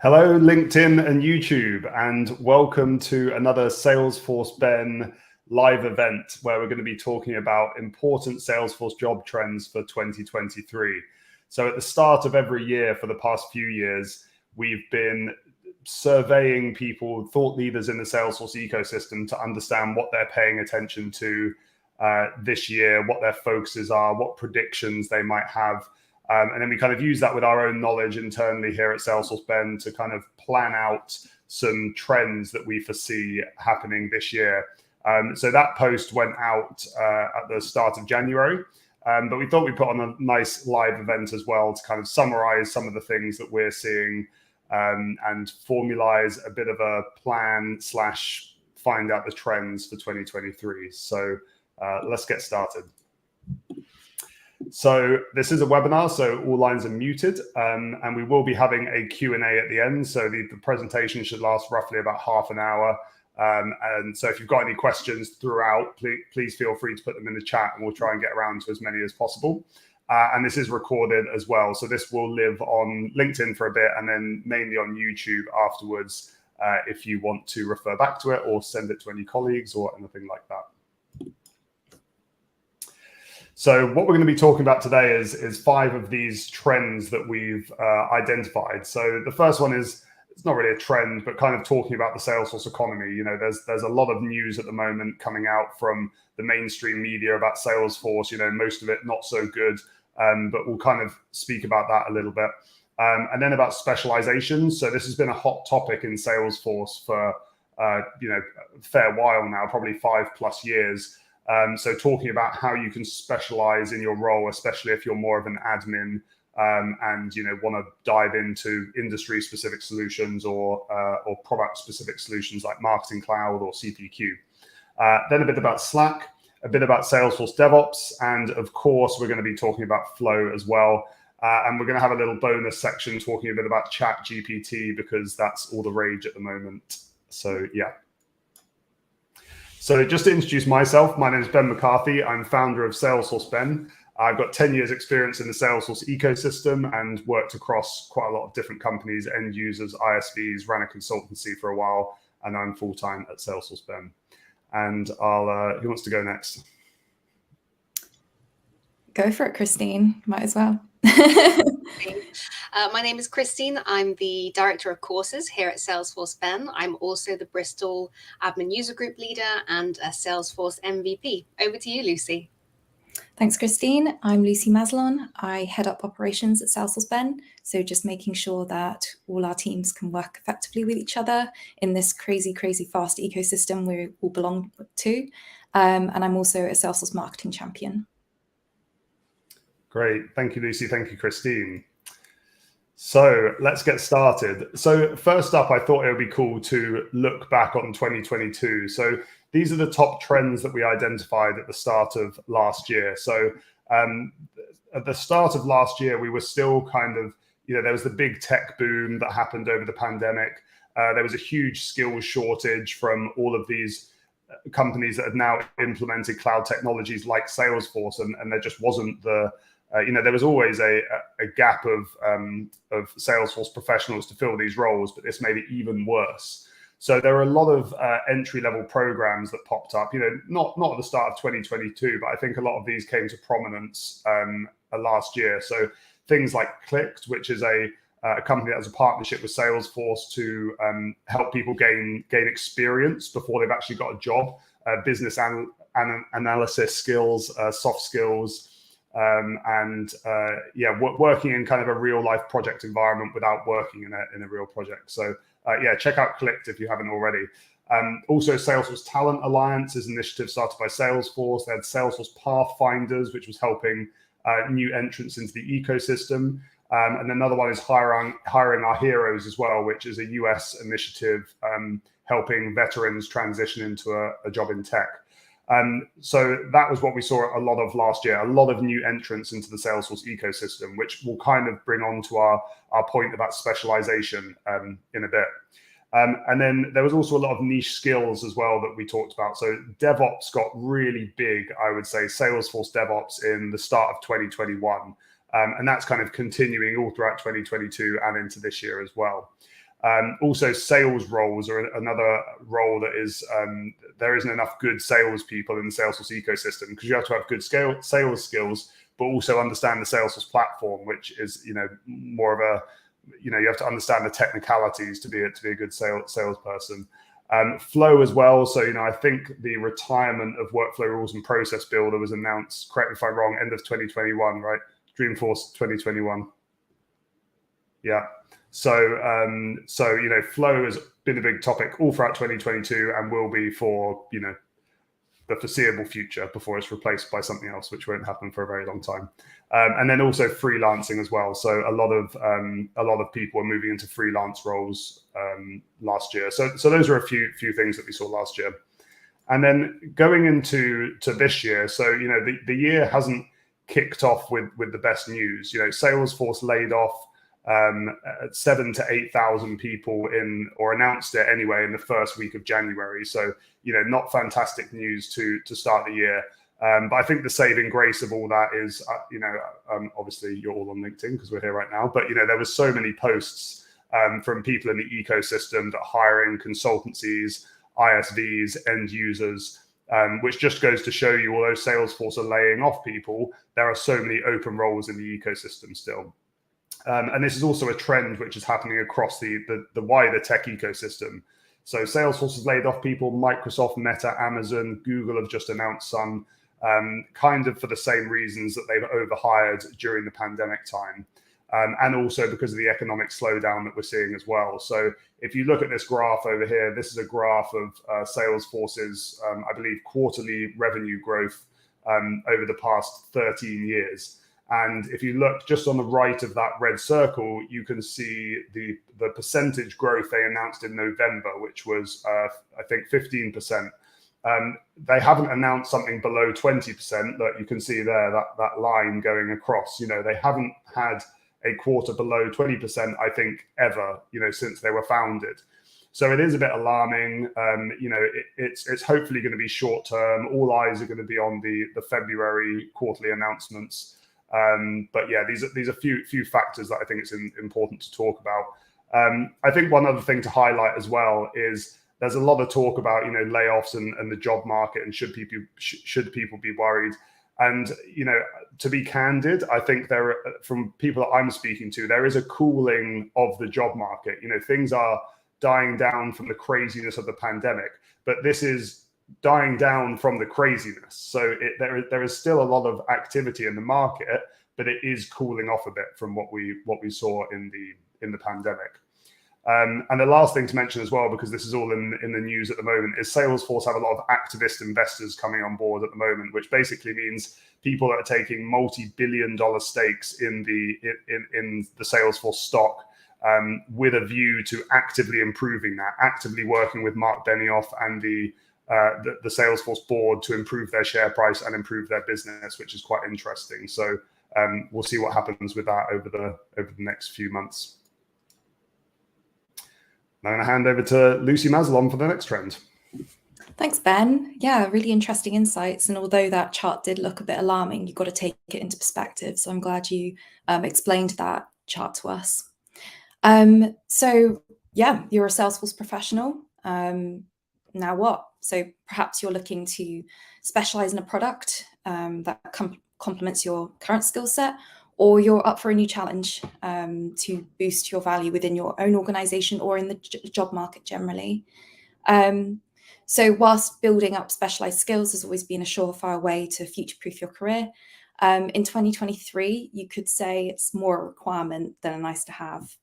Hello, LinkedIn and YouTube, and welcome to another Salesforce Ben live event where we're going to be talking about important Salesforce job trends for 2023. So at the start of every year for the past few years, we've been surveying people, thought leaders in the Salesforce ecosystem to understand what they're paying attention to this year, what their focuses are, what predictions they might have. And then we kind of use that with our own knowledge internally here at Salesforce Ben to kind of plan out some trends that we foresee happening this year. So that post went out at the start of January, but we thought we'd put on a nice live event as well to kind of summarize some of the things that we're seeing and formalize a bit of a plan / find out the trends for 2023. So let's get started. So this is a webinar, so all lines are muted, and we will be having a Q&A at the end. So the presentation should last roughly about half an hour. And so if you've got any questions throughout, please feel free to put them in the chat and we'll try and get around to as many as possible. And this is recorded as well. So this will live on LinkedIn for a bit and then mainly on YouTube afterwards if you want to refer back to it or send it to any colleagues or anything like that. So what we're going to be talking about today is 5 of these trends that we've identified. So the first one is, it's not really a trend, but kind of talking about the Salesforce economy. You know, there's a lot of news at the moment coming out from the mainstream media about Salesforce, you know, most of it not so good, but we'll kind of speak about that a little bit. And then about specializations. So this has been a hot topic in Salesforce for, you know, a fair while now, probably 5+ years. So talking about how you can specialize in your role, especially if you're more of an admin and you know want to dive into industry-specific solutions or product-specific solutions like Marketing Cloud or CPQ. Then a bit about Slack, a bit about Salesforce DevOps, and of course we're going to be talking about Flow as well. And we're going to have a little bonus section talking a bit about ChatGPT because that's all the rage at the moment. So yeah. So just to introduce myself, my name is Ben McCarthy. I'm founder of Salesforce Ben. I've got 10 years experience in the Salesforce ecosystem and worked across quite a lot of different companies, end users, ISVs, ran a consultancy for a while, and I'm full-time at Salesforce Ben. And who wants to go next? Go for it, Christine. Might as well. My name is Christine. I'm the Director of Courses here at Salesforce Ben. I'm also the Bristol Admin User Group Leader and a Salesforce MVP. Over to you, Lucy. Thanks, Christine. I'm Lucy Maslon. I head up operations at Salesforce Ben. So just making sure that all our teams can work effectively with each other in this crazy, crazy fast ecosystem we all belong to. And I'm also a Salesforce marketing champion. Great. Thank you, Lucy. Thank you, Christine. So let's get started. So first up, I thought it would be cool to look back on 2022. So these are the top trends that we identified at the start of last year. So at the start of last year, we were still kind of, you know, there was the big tech boom that happened over the pandemic. There was a huge skills shortage from all of these companies that have now implemented cloud technologies like Salesforce, and there just wasn't the you know, there was always a gap of Salesforce professionals to fill these roles, but this made it even worse. So there are a lot of entry-level programs that popped up, you know, not at the start of 2022, but I think a lot of these came to prominence last year. So things like Clicked, which is a company that has a partnership with Salesforce to help people gain experience before they've actually got a job, business analysis skills, soft skills, working in kind of a real life project environment without working in a real project. So yeah, check out Clicked if you haven't already. Also, Salesforce Talent Alliance is an initiative started by Salesforce. They had Salesforce Pathfinders, which was helping new entrants into the ecosystem. And another one is hiring our heroes as well, which is a US initiative helping veterans transition into a job in tech. So that was what we saw a lot of last year, a lot of new entrants into the Salesforce ecosystem, which will kind of bring on to our point about specialization in a bit. And then there was also a lot of niche skills as well that we talked about. So DevOps got really big, I would say, Salesforce DevOps in the start of 2021. And that's kind of continuing all throughout 2022 and into this year as well. Also, sales roles are another role that is, there isn't enough good salespeople in the Salesforce ecosystem, because you have to have good sales skills, but also understand the Salesforce platform, which is, more of a, you have to understand the technicalities to be a good salesperson. Flow as well. So, I think the retirement of Workflow Rules and Process Builder was announced, correct me if I'm wrong, end of 2021, right? Dreamforce 2021. Yeah. So, flow has been a big topic all throughout 2022 and will be for, the foreseeable future before it's replaced by something else, which won't happen for a very long time. And then also freelancing as well. So a lot of people are moving into freelance roles last year. So those are a few things that we saw last year. And then going into this year, so the year hasn't kicked off with the best news. Salesforce laid off 7,000 to 8,000 people or announced it anyway in the first week of January. So, not fantastic news to start the year. But I think the saving grace of all that is, obviously you're all on LinkedIn because we're here right now, but, there was so many posts from people in the ecosystem that hiring consultancies, ISVs, end users, which just goes to show you, although Salesforce are laying off people, there are so many open roles in the ecosystem still. And this is also a trend which is happening across the wider tech ecosystem. So Salesforce has laid off people, Microsoft, Meta, Amazon, Google have just announced some, kind of for the same reasons that they've overhired during the pandemic time. And also because of the economic slowdown that we're seeing as well. So if you look at this graph over here, this is a graph of Salesforce's, I believe, quarterly revenue growth over the past 13 years. And if you look just on the right of that red circle, you can see the percentage growth they announced in November, which was, I think, 15%. They haven't announced something below 20%. That you can see there, that line going across. They haven't had a quarter below 20%, I think, ever, since they were founded. So it is a bit alarming. It's hopefully going to be short term. All eyes are going to be on the February quarterly announcements. But yeah, these are few factors that I think it's important to talk about. I think one other thing to highlight as well is there's a lot of talk about layoffs and the job market and should people be worried. And to be candid, I think from people that I'm speaking to, there is a cooling of the job market. Things are dying down from the craziness of the pandemic, but this is dying down from the craziness. So there is still a lot of activity in the market, but it is cooling off a bit from what we saw in the pandemic. And the last thing to mention as well, because this is all in the news at the moment, is Salesforce have a lot of activist investors coming on board at the moment, which basically means people that are taking multi-billion-dollar stakes in the Salesforce stock, with a view to actively improving that, actively working with Mark Benioff and the Salesforce board to improve their share price and improve their business, which is quite interesting. So we'll see what happens with that over the next few months. I'm going to hand over to Lucy Maslon for the next trend. Thanks, Ben. Yeah, really interesting insights. And although that chart did look a bit alarming, you've got to take it into perspective. So I'm glad you explained that chart to us. So yeah, you're a Salesforce professional. Now what? So perhaps you're looking to specialize in a product that complements your current skill set, or you're up for a new challenge to boost your value within your own organization or in the job market generally. So whilst building up specialized skills has always been a surefire way to future-proof your career, in 2023, you could say it's more a requirement than a nice to have.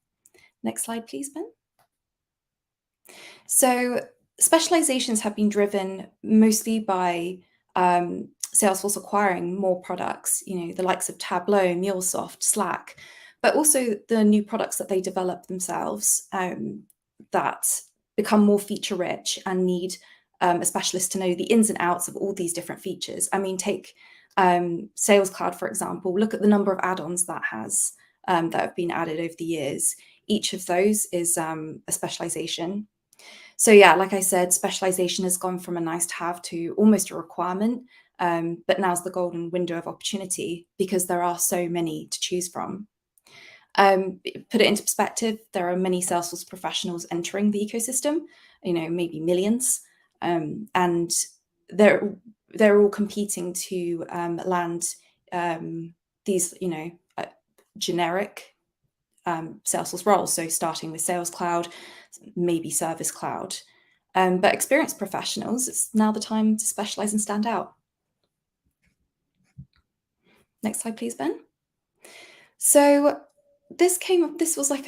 Next slide, please, Ben. So specializations have been driven mostly by Salesforce acquiring more products, the likes of Tableau, MuleSoft, Slack, but also the new products that they develop themselves that become more feature rich and need a specialist to know the ins and outs of all these different features. I mean, take Sales Cloud, for example. Look at the number of add-ons that have been added over the years. Each of those is a specialization. So yeah, like I said, specialization has gone from a nice to have to almost a requirement, but now's the golden window of opportunity because there are so many to choose from. Put it into perspective, there are many Salesforce professionals entering the ecosystem, maybe millions, and they're all competing to land these, generic Salesforce roles. So starting with Sales Cloud, maybe Service Cloud. But experienced professionals, it's now the time to specialize and stand out. Next slide, please, Ben. So this was like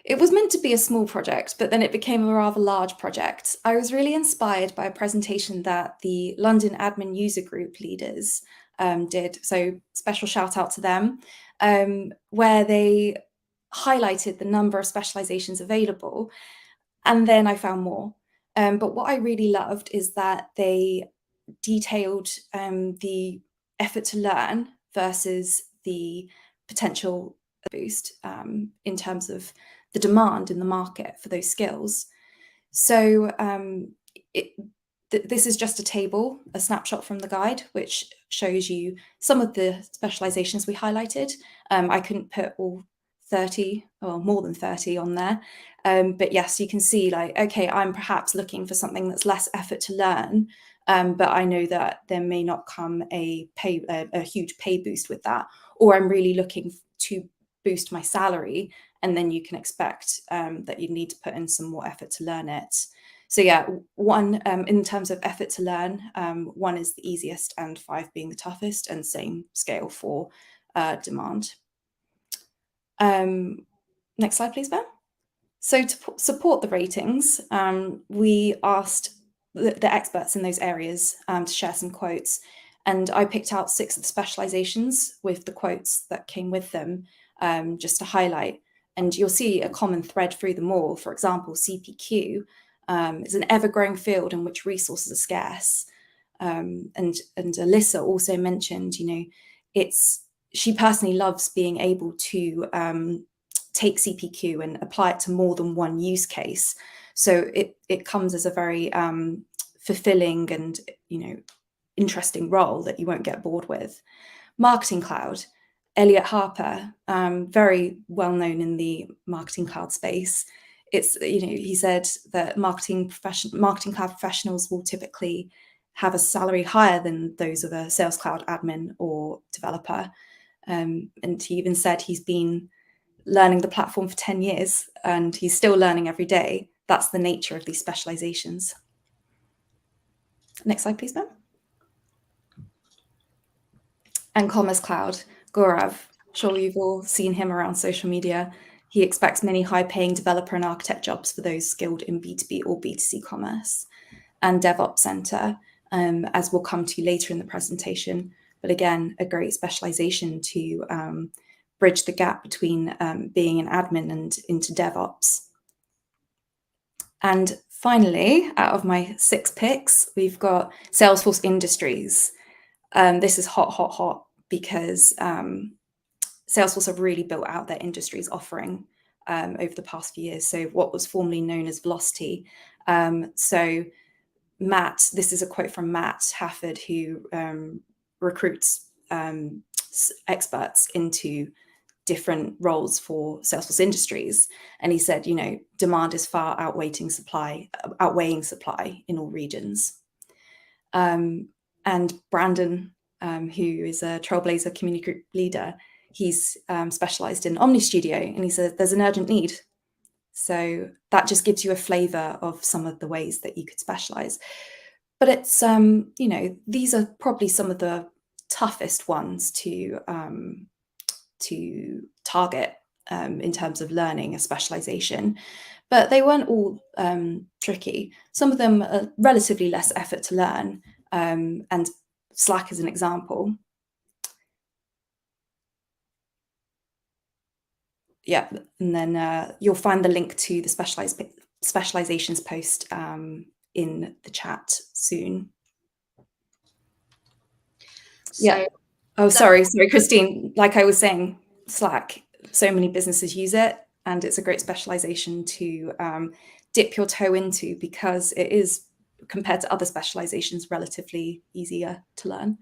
it was meant to be a small project, but then it became a rather large project. I was really inspired by a presentation that the London Admin User Group leaders did. So special shout out to them, where they highlighted the number of specializations available. And then I found more. But what I really loved is that they detailed the effort to learn versus the potential boost in terms of the demand in the market for those skills. So this is just a table, a snapshot from the guide, which shows you some of the specializations we highlighted. I couldn't put all 30 or more than 30 on there. But yes, you can see like, okay, I'm perhaps looking for something that's less effort to learn, but I know that there may not come a huge pay boost with that, or I'm really looking to boost my salary, and then you can expect that you need to put in some more effort to learn it. So yeah, one, in terms of effort to learn, 1 is the easiest and 5 being the toughest, and same scale for demand. Next slide, please, Ben. So to support the ratings, we asked the experts in those areas to share some quotes, and I picked out 6 of the specializations with the quotes that came with them, just to highlight. And you'll see a common thread through them all. For example, CPQ is an ever-growing field in which resources are scarce. And Alyssa also mentioned, she personally loves being able to take CPQ and apply it to more than one use case. So it comes as a very fulfilling and interesting role that you won't get bored with. Marketing Cloud, Elliot Harper, very well known in the Marketing Cloud space. It's he said that Marketing Cloud professionals will typically have a salary higher than those of a Sales Cloud admin or developer. And he even said he's been learning the platform for 10 years and he's still learning every day. That's the nature of these specializations. Next slide, please, Ben. And Commerce Cloud, Gaurav, sure you've all seen him around social media. He expects many high-paying developer and architect jobs for those skilled in B2B or B2C commerce. And DevOps Center, as we'll come to later in the presentation, but again, a great specialization to bridge the gap between being an admin and into DevOps. And finally, out of my 6 picks, we've got Salesforce Industries. This is hot because Salesforce have really built out their industries offering over the past few years. So what was formerly known as Velocity. So Matt, this is a quote from Matt Hafford, who recruits experts into different roles for Salesforce Industries. And he said, demand is far outweighing supply in all regions. And Brandon, who is a Trailblazer community group leader, he's specialized in Omni Studio, and he says there's an urgent need. So that just gives you a flavor of some of the ways that you could specialize. But it's, these are probably some of the toughest ones to target in terms of learning a specialization. But they weren't all tricky. Some of them are relatively less effort to learn, and Slack is an example. Yeah, and then you'll find the link to the specializations post in the chat soon. Yeah. Oh, sorry, Christine. Like I was saying, Slack, so many businesses use it, and it's a great specialization to dip your toe into because it is, compared to other specializations, relatively easier to learn.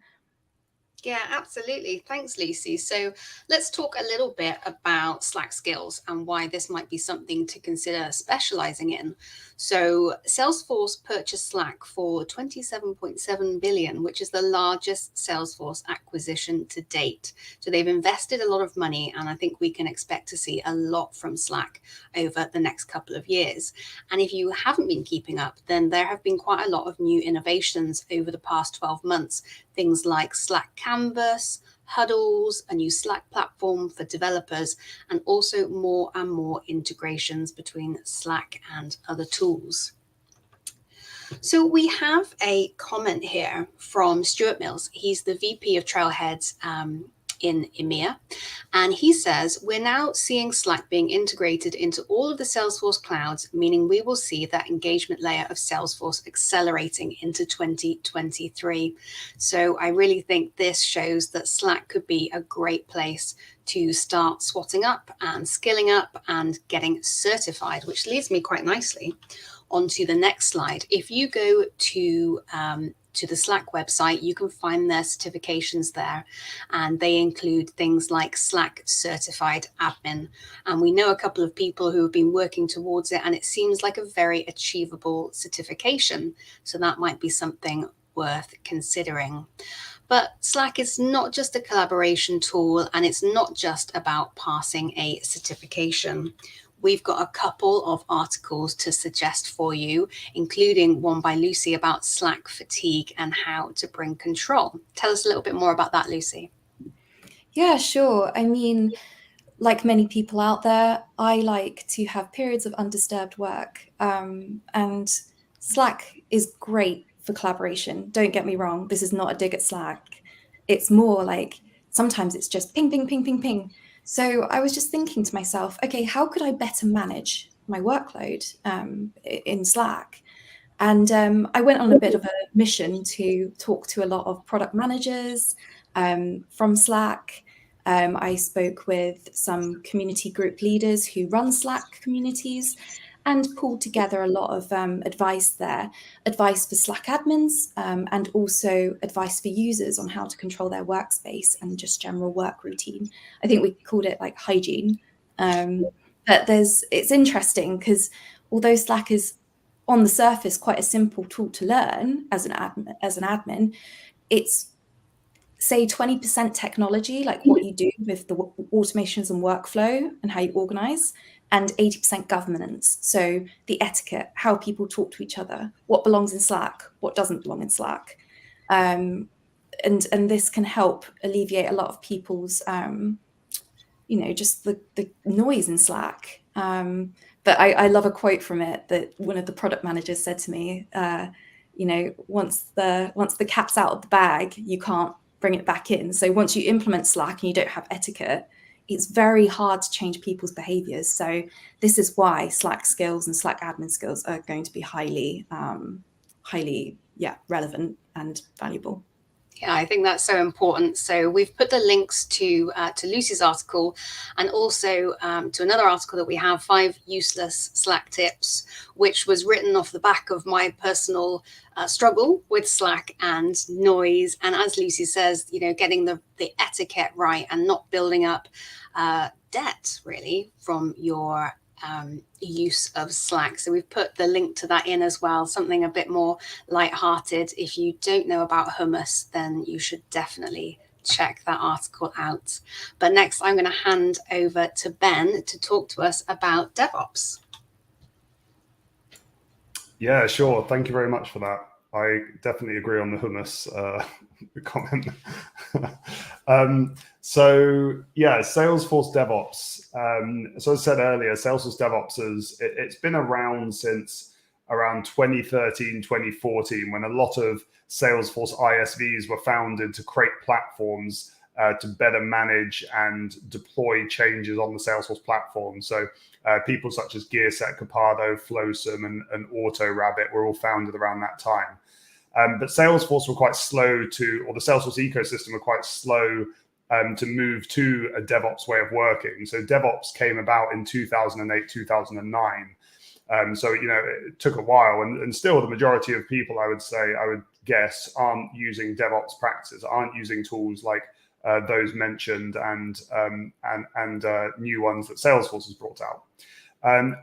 Yeah, absolutely. Thanks, Lucy. So let's talk a little bit about Slack skills and why this might be something to consider specializing in. So Salesforce purchased Slack for 27.7 billion, which is the largest Salesforce acquisition to date. So they've invested a lot of money, and I think we can expect to see a lot from Slack over the next couple of years. And if you haven't been keeping up, then there have been quite a lot of new innovations over the past 12 months. Things like Slack Canvas, huddles, a new Slack platform for developers, and also more and more integrations between Slack and other tools. So we have a comment here from Stuart Mills. He's the VP of Trailheads in EMEA. And he says, we're now seeing Slack being integrated into all of the Salesforce clouds, meaning we will see that engagement layer of Salesforce accelerating into 2023. So I really think this shows that Slack could be a great place to start swatting up and skilling up and getting certified, which leads me quite nicely onto the next slide. If you go to the Slack website, you can find their certifications there, and they include things like Slack Certified Admin. And we know a couple of people who have been working towards it, and it seems like a very achievable certification. So that might be something worth considering. But Slack is not just a collaboration tool, and it's not just about passing a certification. We've got a couple of articles to suggest for you, including one by Lucy about Slack fatigue and how to bring control. Tell us a little bit more about that, Lucy. Yeah, sure. I mean, like many people out there, I like to have periods of undisturbed work. And Slack is great for collaboration. Don't get me wrong. This is not a dig at Slack. It's more like sometimes it's just ping, ping, ping, ping, ping. So I was just thinking to myself, okay, how could I better manage my workload in Slack? And I went on a bit of a mission to talk to a lot of product managers from Slack. I spoke with some community group leaders who run Slack communities and pulled together a lot of advice there, advice for Slack admins and also advice for users on how to control their workspace and just general work routine. I think we called it like hygiene. But it's interesting because although Slack is on the surface quite a simple tool to learn as an admin, it's say 20% technology, like what you do with the automations and workflow and how you organize, and 80% governance. So the etiquette, how people talk to each other, what belongs in Slack, what doesn't belong in Slack. And this can help alleviate a lot of people's, just the noise in Slack. But I love a quote from it that one of the product managers said to me, once the cat's out of the bag, you can't bring it back in. So once you implement Slack and you don't have etiquette, it's very hard to change people's behaviors. So this is why Slack skills and Slack admin skills are going to be highly relevant and valuable. Yeah, I think that's so important. So we've put the links to Lucy's article and also to another article that we have, 5 useless Slack tips, which was written off the back of my personal struggle with Slack and noise. And as Lucy says, getting the etiquette right and not building up debt really from your use of Slack. So we've put the link to that in as well, something a bit more lighthearted. If you don't know about hummus, then you should definitely check that article out. But next, I'm going to hand over to Ben to talk to us about DevOps. Yeah, sure. Thank you very much for that. I definitely agree on the hummus comment. Salesforce DevOps. So as I said earlier, Salesforce DevOps it's been around since around 2013, 2014, when a lot of Salesforce ISVs were founded to create platforms to better manage and deploy changes on the Salesforce platform. So people such as GearSet, Copado, Flowsome, and AutoRabbit were all founded around that time. But Salesforce were quite slow or the Salesforce ecosystem were quite slow to move to a DevOps way of working. So DevOps came about in 2008, 2009. So, it took a while, and still the majority of people, I would guess aren't using DevOps practices, aren't using tools like those mentioned and new ones that Salesforce has brought out.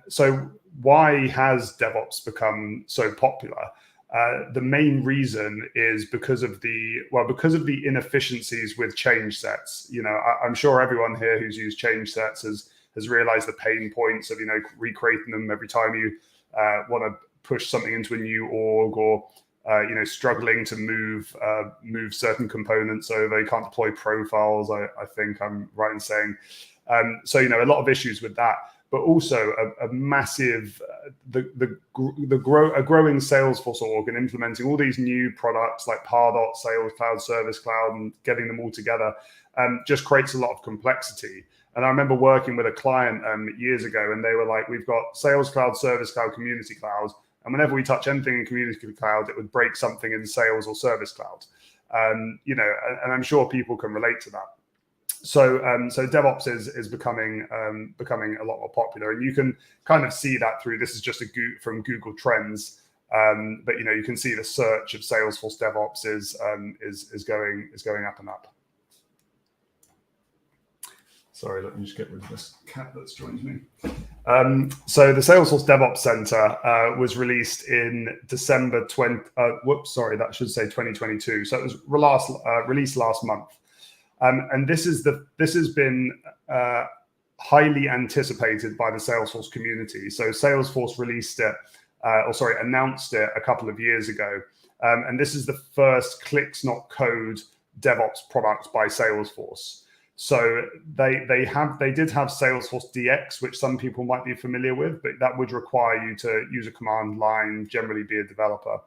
So why has DevOps become so popular? The main reason is because of the inefficiencies with change sets. I'm sure everyone here who's used change sets has realized the pain points of recreating them every time you want to push something into a new org, or struggling to move certain components over. You can't deploy profiles. I think I'm right in saying. So a lot of issues with that. But also a massive, a growing Salesforce org and implementing all these new products like Pardot, Sales Cloud, Service Cloud, and getting them all together just creates a lot of complexity. And I remember working with a client years ago, and they were like, we've got Sales Cloud, Service Cloud, Community Cloud, and whenever we touch anything in Community Cloud, it would break something in Sales or Service Cloud. And I'm sure people can relate to that. So DevOps is becoming a lot more popular, and you can kind of see that through. This is just from Google Trends, but you can see the search of Salesforce DevOps is going up and up. Sorry, let me just get rid of this cat that's joined me. So the Salesforce DevOps Center was released in December 2022. So it was released last month. And this has been highly anticipated by the Salesforce community. So Salesforce announced it a couple of years ago. And this is the first clicks not code DevOps product by Salesforce. So they did have Salesforce DX, which some people might be familiar with, but that would require you to use a command line, generally be a developer.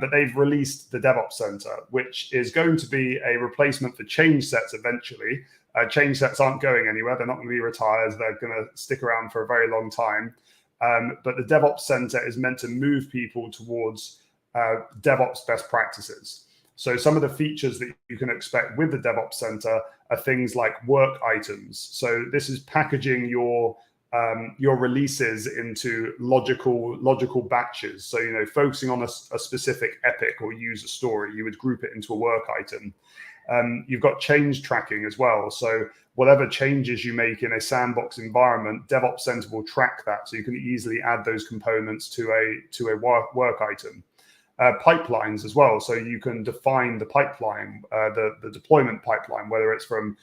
But they've released the DevOps Center, which is going to be a replacement for change sets eventually. Change sets aren't going anywhere. They're not going to be retired. They're going to stick around for a very long time. But the DevOps Center is meant to move people towards DevOps best practices. So some of the features that you can expect with the DevOps Center are things like work items. So this is packaging your releases into logical batches. So, focusing on a specific epic or user story, you would group it into a work item. You've got change tracking as well. So whatever changes you make in a sandbox environment, DevOps Center will track that. So you can easily add those components to a work item. Pipelines as well. So you can define the pipeline, the deployment pipeline, whether it's from,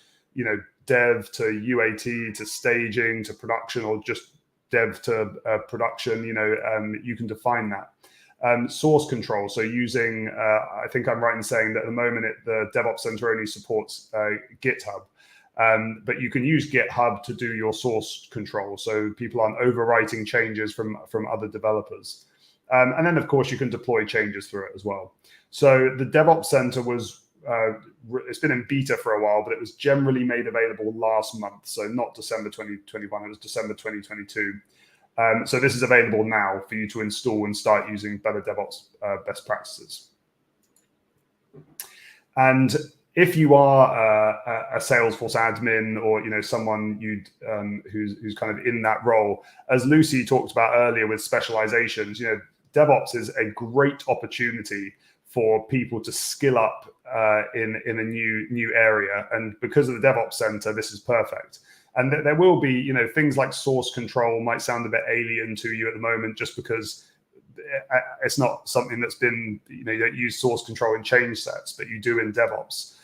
dev to UAT to staging to production, or just dev to production. You can define that. Source control. So using, I think I'm right in saying that at the moment the DevOps Center only supports GitHub. But you can use GitHub to do your source control. So people aren't overwriting changes from other developers. And then, of course, you can deploy changes through it as well. So the DevOps Center it's been in beta for a while, but it was generally made available last month. So not December 2021, it was December 2022. So this is available now for you to install and start using better DevOps best practices. And if you are a Salesforce admin, or someone who's kind of in that role, as Lucy talked about earlier with specializations, DevOps is a great opportunity for people to skill up in a new area, and because of the DevOps Center, this is perfect. And there will be things like source control might sound a bit alien to you at the moment, just because it's not something that's been you don't use source control in change sets, but you do in DevOps.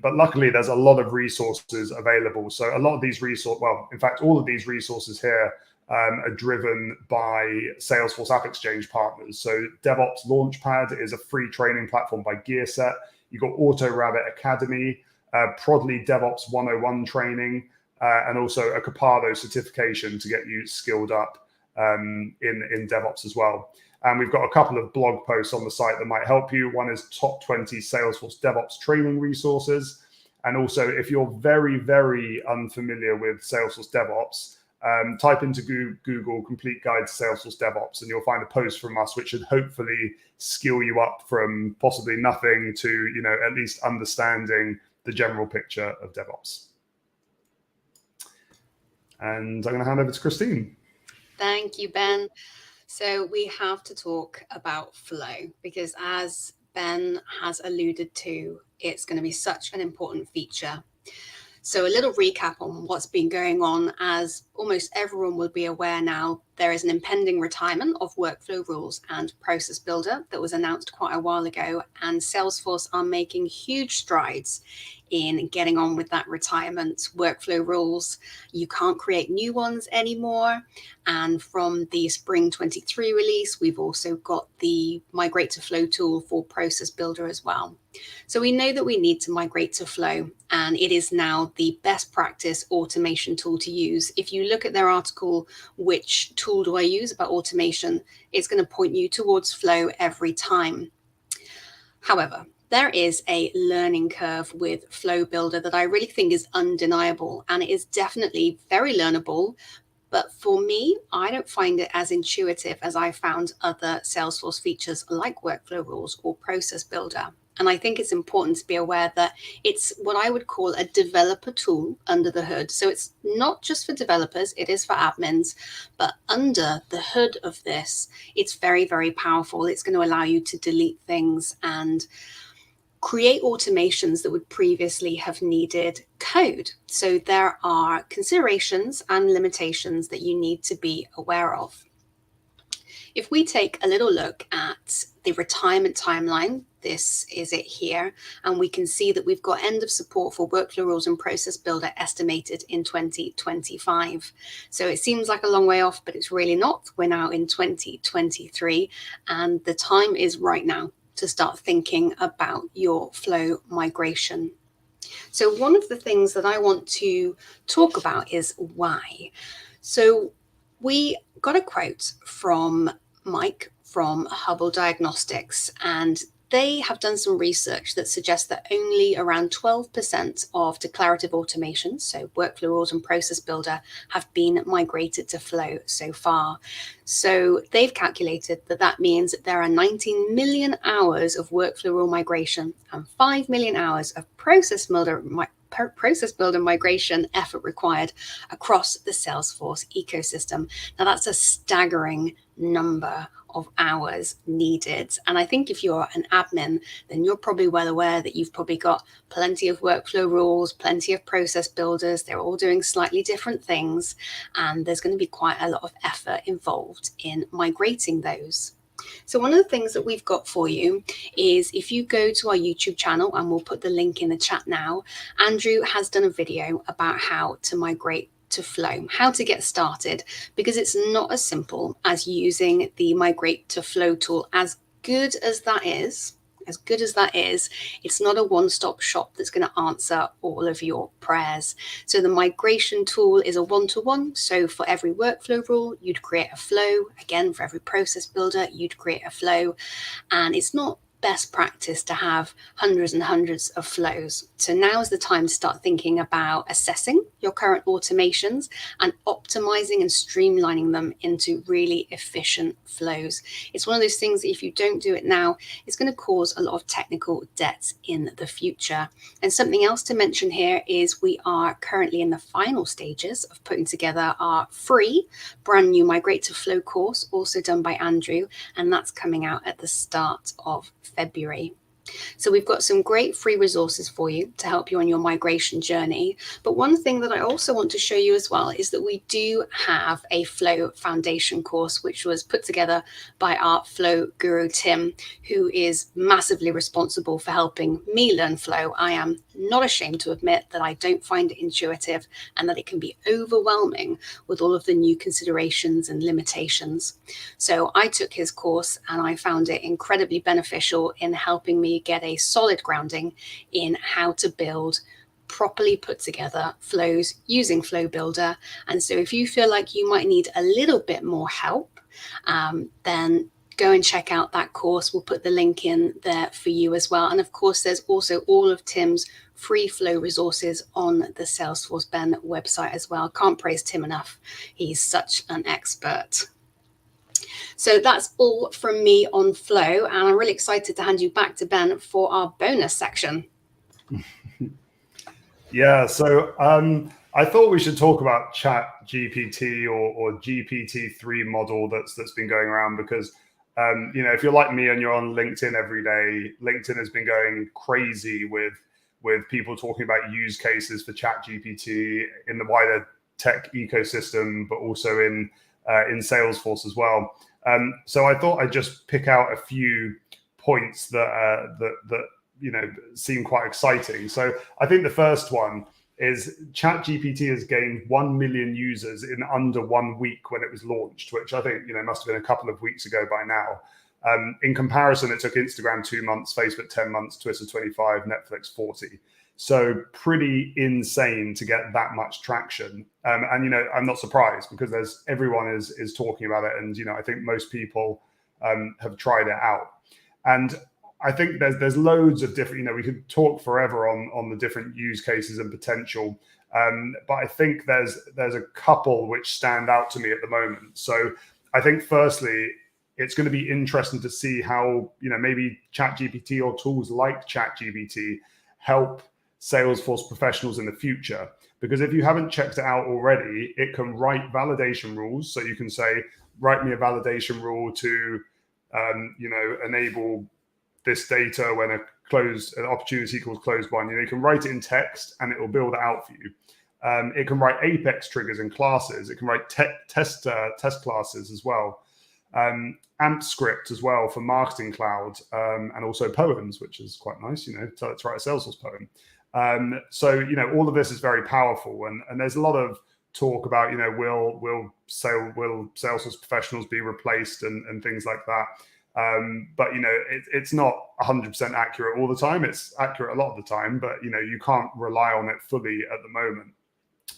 But luckily, there's a lot of resources available. So a lot of these in fact, all of these resources here are driven by Salesforce App Exchange partners. So DevOps Launchpad is a free training platform by Gearset. You've got AutoRabbit Academy, Prodly DevOps 101 training, and also a Capado certification to get you skilled up in DevOps as well. And we've got a couple of blog posts on the site that might help you. One is top 20 Salesforce DevOps training resources. And also, if you're very, very unfamiliar with Salesforce DevOps, type into Google Complete Guide to Salesforce DevOps, and you'll find a post from us which should hopefully skill you up from possibly nothing to, at least understanding the general picture of DevOps. And I'm going to hand over to Christine. Thank you, Ben. So we have to talk about flow, because as Ben has alluded to, it's going to be such an important feature. So a little recap on what's been going on. As almost everyone will be aware now, there is an impending retirement of Workflow Rules and Process Builder that was announced quite a while ago, and Salesforce are making huge strides in getting on with that retirement. Workflow Rules, you can't create new ones anymore. And from the Spring 23 release, we've also got the Migrate to Flow tool for Process Builder as well. So we know that we need to migrate to Flow, and it is now the best practice automation tool to use. If you look at their article, which tool do I use about automation, it's going to point you towards Flow every time. However, there is a learning curve with Flow Builder that I really think is undeniable, and it is definitely very learnable. But for me, I don't find it as intuitive as I found other Salesforce features like Workflow Rules or Process Builder. And I think it's important to be aware that it's what I would call a developer tool under the hood. So it's not just for developers, it is for admins. But under the hood of this, it's very, very powerful. It's going to allow you to delete things and create automations that would previously have needed code. So there are considerations and limitations that you need to be aware of. If we take a little look at the retirement timeline, this is it here, and we can see that we've got end of support for Workflow Rules and Process Builder estimated in 2025. So it seems like a long way off, but it's really not. We're now in 2023, and the time is right now to start thinking about your Flow migration. So one of the things that I want to talk about is why. So we got a quote from Mike from Hubble Diagnostics, and they have done some research that suggests that only around 12% of declarative automations, so Workflow Rules and Process Builder, have been migrated to Flow so far. So they've calculated that that means that there are 19 million hours of Workflow Rule migration and 5 million hours of Process Builder migration effort required across the Salesforce ecosystem. Now that's a staggering number of hours needed. And I think if you're an admin, then you're probably well aware that you've probably got plenty of workflow rules, plenty of process builders. They're all doing slightly different things. And there's going to be quite a lot of effort involved in migrating those. So one of the things that we've got for you is if you go to our YouTube channel, and we'll put the link in the chat now, Andrew has done a video about how to migrate to Flow, how to get started, because it's not as simple as using the Migrate to Flow tool. As good as that is, it's not a one-stop shop that's going to answer all of your prayers. So the migration tool is a one-to-one. So for every workflow rule, you'd create a flow. Again, for every process builder, you'd create a flow. And it's not best practice to have hundreds and hundreds of flows. So now is the time to start thinking about assessing your current automations and optimizing and streamlining them into really efficient flows. It's one of those things that if you don't do it now, it's going to cause a lot of technical debt in the future. And something else to mention here is we are currently in the final stages of putting together our free brand new Migrate to Flow course, also done by Andrew, and that's coming out at the start of February. So we've got some great free resources for you to help you on your migration journey. But one thing that I also want to show you as well is that we do have a Flow Foundation course, which was put together by our Flow guru, Tim, who is massively responsible for helping me learn Flow. I am not ashamed to admit that I don't find it intuitive and that it can be overwhelming with all of the new considerations and limitations. So I took his course and I found it incredibly beneficial in helping me get a solid grounding in how to build properly put together flows using Flow Builder. And so if you feel like you might need a little bit more help, then go and check out that course. We'll put the link in there for you as well. And of course, there's also all of Tim's free Flow resources on the Salesforce Ben website as well. Can't praise Tim enough. He's such an expert. So that's all from me on Flow, and I'm really excited to hand you back to Ben for our bonus section. Yeah, so I thought we should talk about ChatGPT or GPT-3 model that's been going around, because If you're like me and you're on LinkedIn every day, LinkedIn has been going crazy with people talking about use cases for ChatGPT in the wider tech ecosystem, but also in Salesforce as well. So I thought I'd just pick out a few points that seem quite exciting. So I think the first one is ChatGPT has gained 1 million users in under 1 week when it was launched, which I think must have been a couple of weeks ago by now. In comparison, it took Instagram 2 months, Facebook 10 months, Twitter 25, Netflix 40. So pretty insane to get that much traction. And I'm not surprised because everyone is talking about it, and I think most people have tried it out. And I think there's loads of different, we could talk forever on the different use cases and potential. But I think there's a couple which stand out to me at the moment. So I think firstly, it's going to be interesting to see how, maybe ChatGPT or tools like ChatGPT help Salesforce professionals in the future. Because if you haven't checked it out already, it can write validation rules. So you can say, write me a validation rule to, enable this data when an opportunity equals closed won. You can write it in text and it will build it out for you. It can write Apex triggers and classes. It can write test classes as well. AMP script as well for Marketing Cloud, and also poems, which is quite nice, tell it to write a Salesforce poem. So all of this is very powerful, and there's a lot of talk about, will Salesforce professionals be replaced and things like that. But it's not 100% accurate all the time. It's accurate a lot of the time, but you can't rely on it fully at the moment.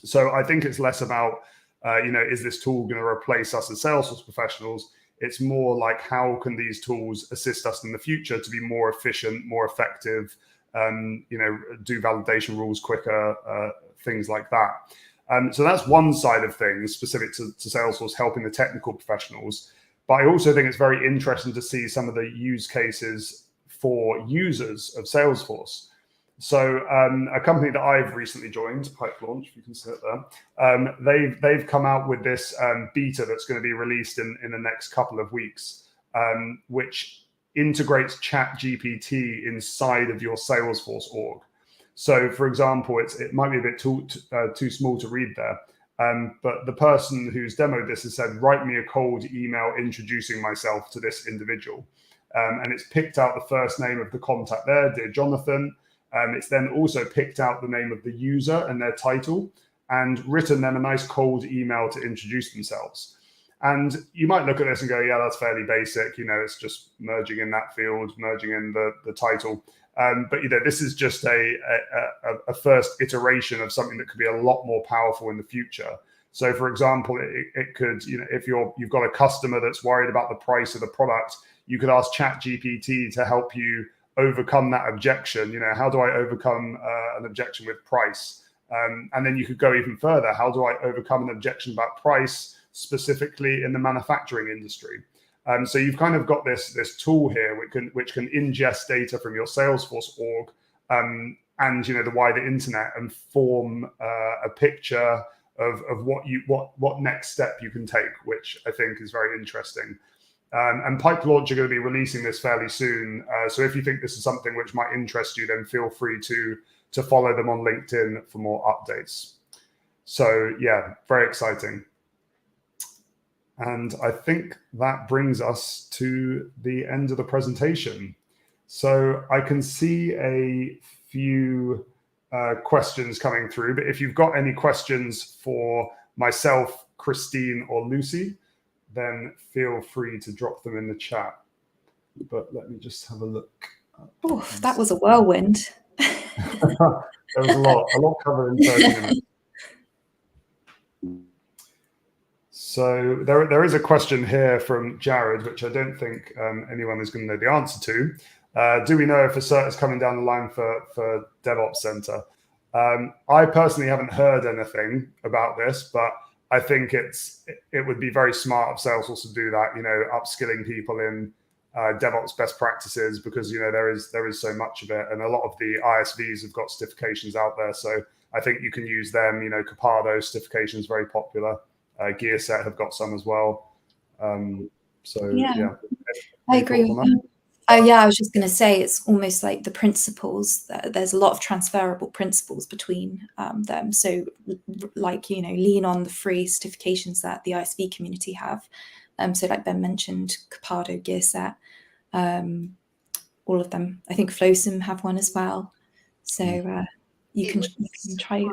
So I think it's less about is this tool going to replace us as Salesforce professionals? It's more like, how can these tools assist us in the future to be more efficient, more effective, do validation rules quicker, things like that. So that's one side of things specific to Salesforce, helping the technical professionals. But I also think it's very interesting to see some of the use cases for users of Salesforce. So a company that I've recently joined, Pipe Launch, if you can see it there, they've come out with this beta that's going to be released in the next couple of weeks, which integrates ChatGPT inside of your Salesforce org. So, for example, it might be a bit too small to read there, but the person who's demoed this has said, write me a cold email introducing myself to this individual. And it's picked out the first name of the contact there, Dear Jonathan. It's then also picked out the name of the user and their title and written them a nice cold email to introduce themselves. And you might look at this and go, yeah, that's fairly basic. It's just merging in that field, merging in the title. But this is just a first iteration of something that could be a lot more powerful in the future. So, for example, it could, if you've got a customer that's worried about the price of the product, you could ask ChatGPT to help you overcome that objection. How do I overcome an objection with price? And then you could go even further. How do I overcome an objection about price, specifically in the manufacturing industry? So you've kind of got this tool here which can ingest data from your Salesforce org and the wider internet and form a picture of what next step you can take, which I think is very interesting. And Pipe Launch are going to be releasing this fairly soon. So if you think this is something which might interest you, then feel free to follow them on LinkedIn for more updates. So yeah, very exciting. And I think that brings us to the end of the presentation. So I can see a few questions coming through, but if you've got any questions for myself, Christine, or Lucy, then feel free to drop them in the chat. But let me just have a look. Oh, that was a whirlwind. There was a lot covered in 30 minutes. So there is a question here from Jared, which I don't think anyone is going to know the answer to. Do we know if a cert is coming down the line for DevOps Center? I personally haven't heard anything about this, but I think it would be very smart of Salesforce to do that, upskilling people in DevOps best practices, because there is so much of it, and a lot of the ISVs have got certifications out there. So I think you can use them. Capado certification is very popular. GearSet have got some as well. So yeah, I Any agree thoughts with on that? that. Oh yeah, I was just going to say it's almost like the principles. There's a lot of transferable principles between them. So, like lean on the free certifications that the ISV community have. So, like Ben mentioned, Capado, GearSet, all of them. I think Flowsim have one as well. So you can try me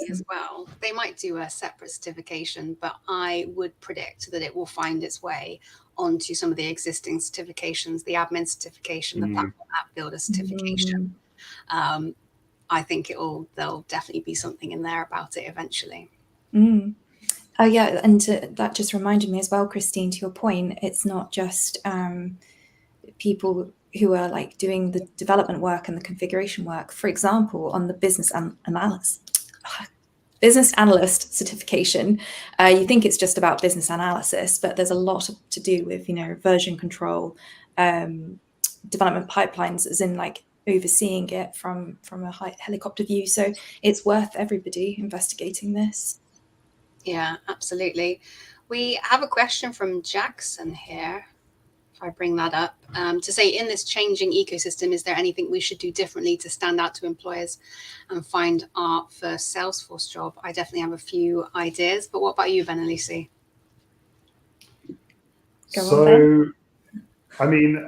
as well. They might do a separate certification, but I would predict that it will find its way onto some of the existing certifications, the admin certification, the platform app builder certification. I think there'll definitely be something in there about it eventually. Oh yeah, and that just reminded me as well, Christine, to your point, it's not just people who are like doing the development work and the configuration work. For example, on the business analyst certification, you think it's just about business analysis, but there's a lot to do with version control, development pipelines, as in like overseeing it from a high helicopter view. So it's worth everybody investigating this. Yeah, absolutely. We have a question from Jackson here. If I bring that up, to say, in this changing ecosystem, is there anything we should do differently to stand out to employers and find our first Salesforce job? I definitely have a few ideas, but what about you, Ben and Lucy? So, I mean,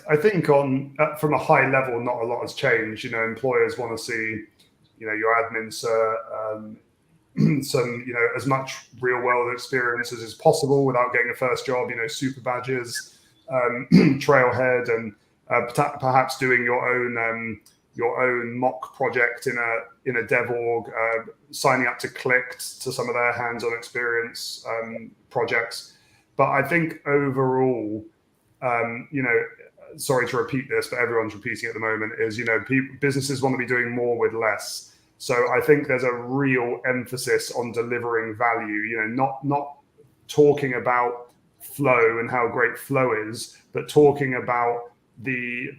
I think from a high level, not a lot has changed. Employers want to see, your admin, some, as much real world experience as is possible without getting a first job, super badges, trailhead, and perhaps doing your own mock project in a dev org, signing up to Clicked to some of their hands-on experience projects. But I think overall, sorry to repeat this, but everyone's repeating at the moment, is businesses want to be doing more with less. So I think there's a real emphasis on delivering value, not talking about flow and how great flow is, but talking about the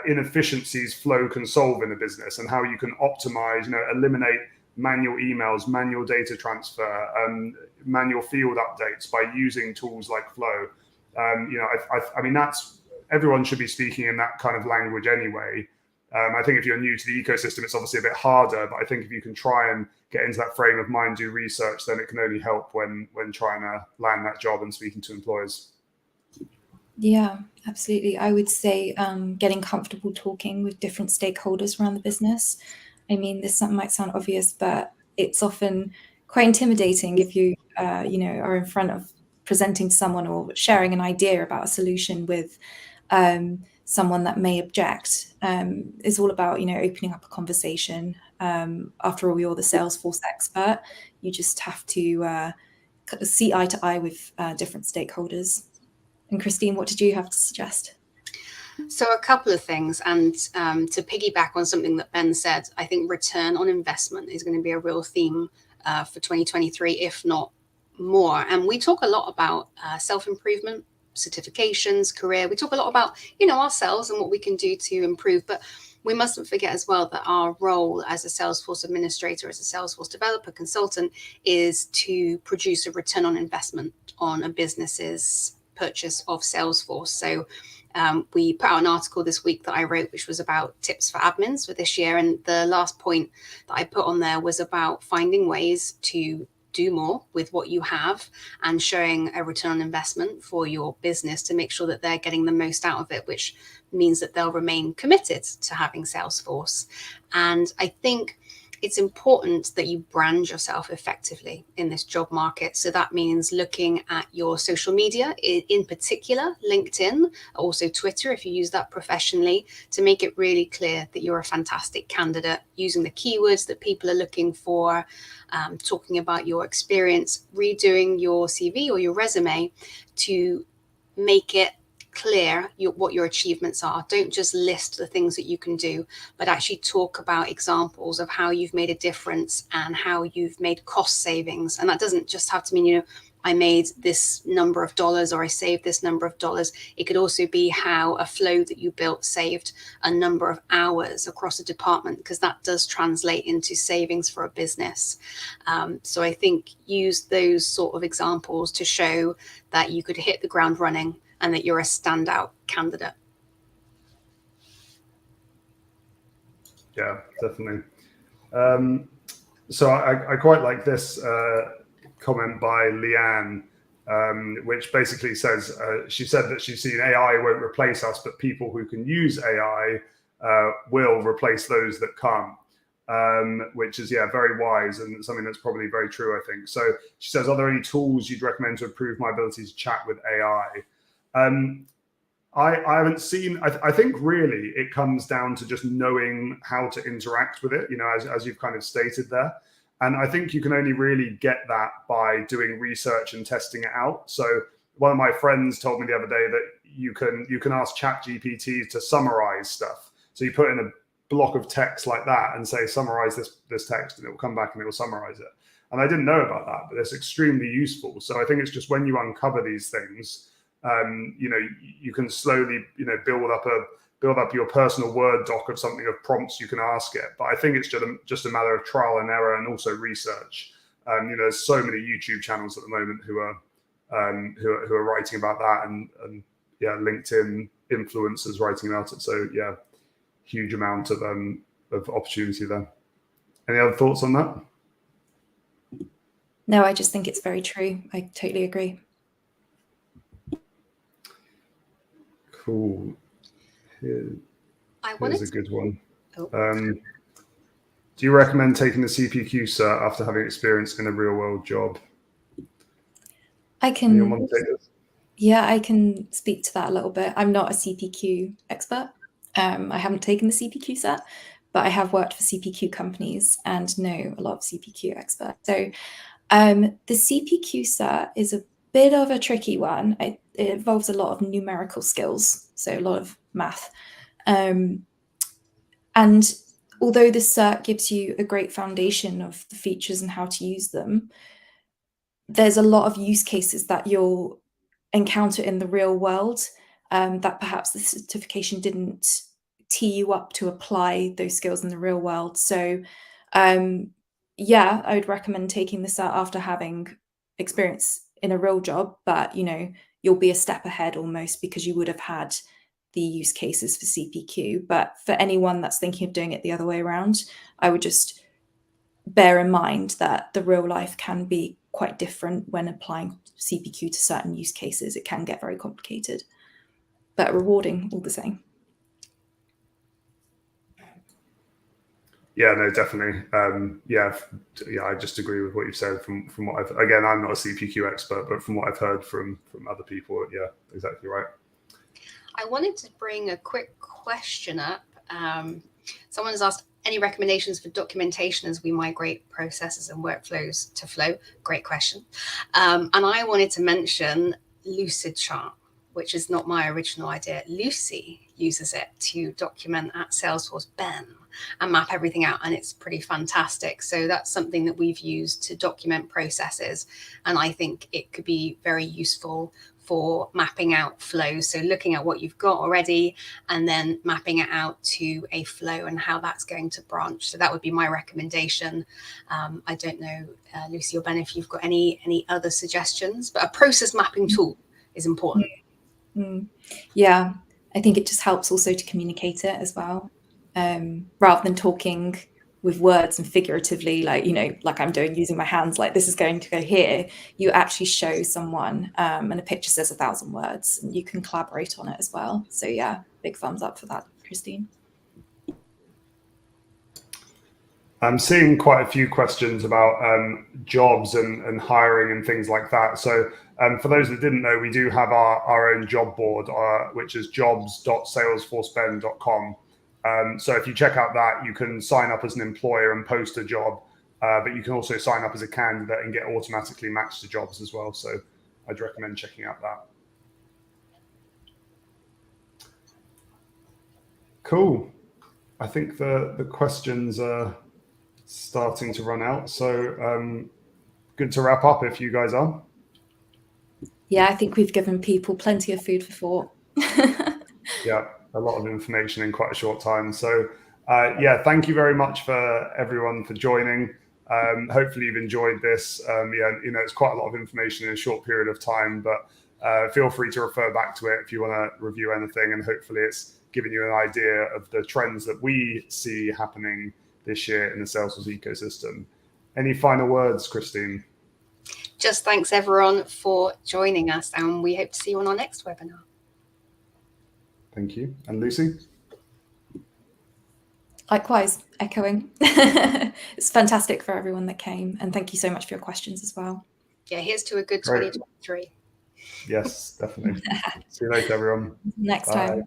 inefficiencies flow can solve in a business and how you can optimize, eliminate manual emails, manual data transfer, manual field updates by using tools like Flow. I mean, everyone should be speaking in that kind of language anyway. I think if you're new to the ecosystem, it's obviously a bit harder, but I think if you can try and get into that frame of mind, do research, then it can only help when trying to land that job and speaking to employers. Yeah, absolutely. I would say getting comfortable talking with different stakeholders around the business. I mean, this might sound obvious, but it's often quite intimidating if you, are in front of presenting to someone or sharing an idea about a solution with someone that may object. It's all about, opening up a conversation. After all, you're the Salesforce expert. You just have to see eye to eye with different stakeholders. And Christine, what did you have to suggest? So a couple of things, and to piggyback on something that Ben said, I think return on investment is going to be a real theme for 2023, if not more. And we talk a lot about self-improvement, certifications, career. We talk a lot about, ourselves and what we can do to improve. But we mustn't forget as well that our role as a Salesforce administrator, as a Salesforce developer consultant, is to produce a return on investment on a business's purchase of Salesforce. So we put out an article this week that I wrote, which was about tips for admins for this year. And the last point that I put on there was about finding ways to do more with what you have and showing a return on investment for your business to make sure that they're getting the most out of it, which means that they'll remain committed to having Salesforce. And I think it's important that you brand yourself effectively in this job market. So that means looking at your social media, in particular, LinkedIn, also Twitter, if you use that professionally, to make it really clear that you're a fantastic candidate, using the keywords that people are looking for, talking about your experience, redoing your CV or your resume to make it clear what your achievements are. Don't just list the things that you can do, but actually talk about examples of how you've made a difference and how you've made cost savings. And that doesn't just have to mean, I made this number of dollars or I saved this number of dollars. It could also be how a flow that you built saved a number of hours across a department, because that does translate into savings for a business. So I think use those sort of examples to show that you could hit the ground running and that you're a standout candidate. Yeah, definitely. So I quite like this comment by Leanne, which basically says, she said that she's seen AI won't replace us, but people who can use AI will replace those that can't, which is, yeah, very wise and something that's probably very true, I think. So she says, are there any tools you'd recommend to improve my ability to chat with AI? I haven't seen, I think really it comes down to just knowing how to interact with it, you know, as you've kind of stated there. And I think you can only really get that by doing research and testing it out. So one of my friends told me the other day that you can ask ChatGPT to summarize stuff. So you put in a block of text like that and say, summarize this text, and it will come back and it will summarize it. And I didn't know about that, but it's extremely useful. So I think it's just when you uncover these things, you know, you can slowly, you know, build up your personal Word doc of something, of prompts you can ask it. But I think it's just a matter of trial and error and also research. You know, there's so many YouTube channels at the moment who are writing about that, and yeah, LinkedIn influencers writing about it. So yeah, huge amount of opportunity there. Any other thoughts on that? No, I just think it's very true. I totally agree. Cool. Here's a good one. Do you recommend taking the CPQ cert after having experience in a real world job? I can. Anyone want to take this? Yeah, I can speak to that a little bit. I'm not a CPQ expert. I haven't taken the CPQ cert, but I have worked for CPQ companies and know a lot of CPQ experts. So the CPQ cert is a bit of a tricky one. It involves a lot of numerical skills, so a lot of math. And although the cert gives you a great foundation of the features and how to use them, there's a lot of use cases that you'll encounter in the real world that perhaps the certification didn't tee you up to apply those skills in the real world. So yeah, I would recommend taking the cert after having experience in a real job, but you know, you'll be a step ahead almost because you would have had the use cases for CPQ. But for anyone that's thinking of doing it the other way around, I would just bear in mind that the real life can be quite different when applying CPQ to certain use cases. It can get very complicated, but rewarding all the same. Yeah, no, definitely. Yeah, I just agree with what you've said. From what again, I'm not a CPQ expert, but from what I've heard from other people, yeah, exactly right. I wanted to bring a quick question up. Someone has asked, any recommendations for documentation as we migrate processes and workflows to Flow? Great question. And I wanted to mention Lucidchart, which is not my original idea. Lucy uses it to document at Salesforce Ben and map everything out, and it's pretty fantastic. So that's something that we've used to document processes, and I think it could be very useful for mapping out flows. So looking at what you've got already and then mapping it out to a flow and how that's going to branch. So that would be my recommendation. I don't know, Lucy or Ben, if you've got any other suggestions, but a process mapping tool is important. Yeah, I think it just helps also to communicate it as well, rather than talking with words and figuratively, like, you know, like I'm doing using my hands, like this is going to go here. You actually show someone and a picture says 1,000 words, and you can collaborate on it as well. So yeah, big thumbs up for that, Christine. I'm seeing quite a few questions about jobs and hiring and things like that. So for those that didn't know, we do have our own job board, which is jobs.salesforceben.com. So if you check out that, you can sign up as an employer and post a job, but you can also sign up as a candidate and get automatically matched to jobs as well. So I'd recommend checking out that. Cool. I think the questions are starting to run out. So good to wrap up if you guys are. Yeah, I think we've given people plenty of food for thought. Yeah, a lot of information in quite a short time. So yeah, thank you very much for everyone for joining. Hopefully you've enjoyed this. Yeah, you know, it's quite a lot of information in a short period of time, but Feel free to refer back to it if you want to review anything, and hopefully it's given you an idea of the trends that we see happening this year in the Salesforce ecosystem. Any final words, Christine? Just thanks everyone for joining us, and we hope to see you on our next webinar. Thank you. And Lucy? Likewise, echoing. It's fantastic for everyone that came, and thank you so much for your questions as well. Yeah, here's to a good Great. 2023. Yes, definitely. See you later, everyone. Next Bye. time.